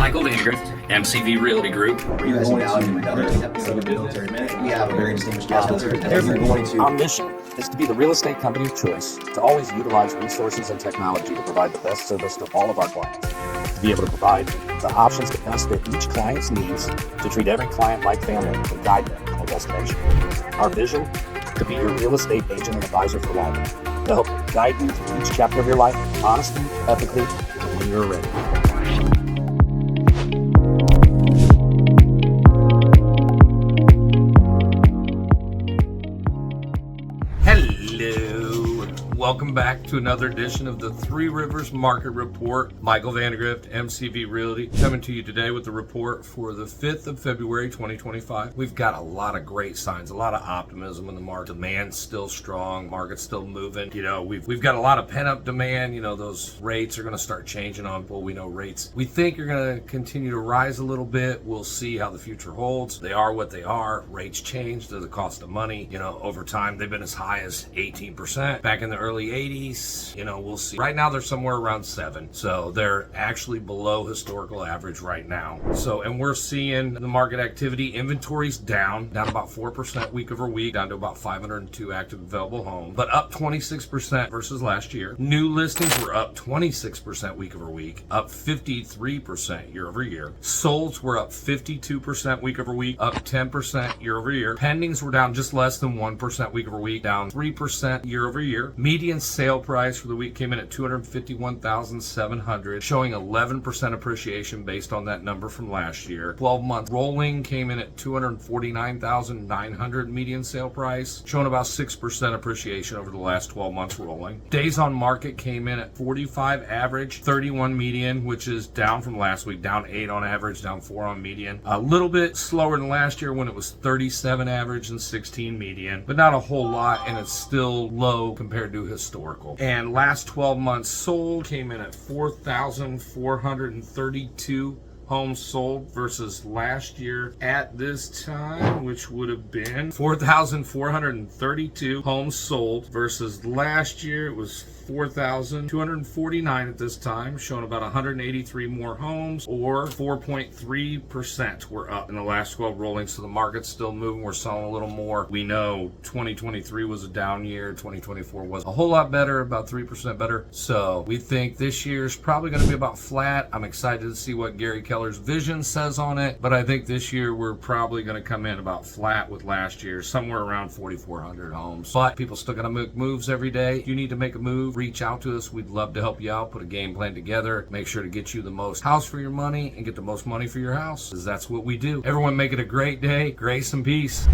Michael Vandegrift, MCV Realty Group. You guys now in another episode of Military Minute. We have a very distinguished guest. Our mission is to be the real estate company of choice, to always utilize resources and technology to provide the best service to all of our clients, to be able to provide the options to best fit each client's needs, to treat every client like family and guide them to a destination. Our vision, to be your real estate agent and advisor for life, to help guide you through each chapter of your life, honestly, ethically, and when you're ready. Welcome back to another edition of the 3Rivers Market Report. Michael Vandegrift, MCV Realty, coming to you today with the report for the 5th of February, 2025. We've got a lot of great signs, a lot of optimism in the market. Demand's still strong, market's still moving. You know, we've got a lot of pent-up demand. You know, those rates are going to start changing on people. We know rates, we think, are going to continue to rise a little bit. We'll see how the future holds. They are what they are. Rates change to the cost of money. You know, over time, they've been as high as 18% back in the early 80s. You know, we'll see. Right now they're somewhere around 7, so they're actually below historical average right now. So, and we're seeing the market activity, inventories down about 4% week over week, down to about 502 active available homes, but up 26% versus last year. New listings were up 26% week over week, up 53% year over year. Solds were up 52% week over week, up 10% year over year. Pendings were down just less than 1% week over week, down 3% year over year. Median sale price for the week came in at $251,700, showing 11% appreciation based on that number from last year. 12-month rolling came in at $249,900 median sale price, showing about 6% appreciation over the last 12 months rolling. Days on market came in at 45 average, 31 median, which is down from last week, down 8 on average, down 4 on median. A little bit slower than last year when it was 37 average and 16 median, but not a whole lot, and it's still low compared to historical. And last 12 months sold came in at 4,432 homes sold versus last year at this time, which would have been 4,432 homes sold versus last year it was 4,249 at this time, showing about 183 more homes, or 4.3% were up in the last 12 rolling. So the market's still moving. We're selling a little more. We know 2023 was a down year. 2024 was a whole lot better, about 3% better. So we think this year's probably going to be about flat. I'm excited to see what Gary Keller's vision says on it, but I think this year we're probably going to come in about flat with last year, somewhere around 4,400 homes. But people still got to make moves every day. If you need to make a move, reach out to us. We'd love to help you out, put a game plan together, make sure to get you the most house for your money and get the most money for your house, because that's what we do. Everyone make it a great day. Grace and peace.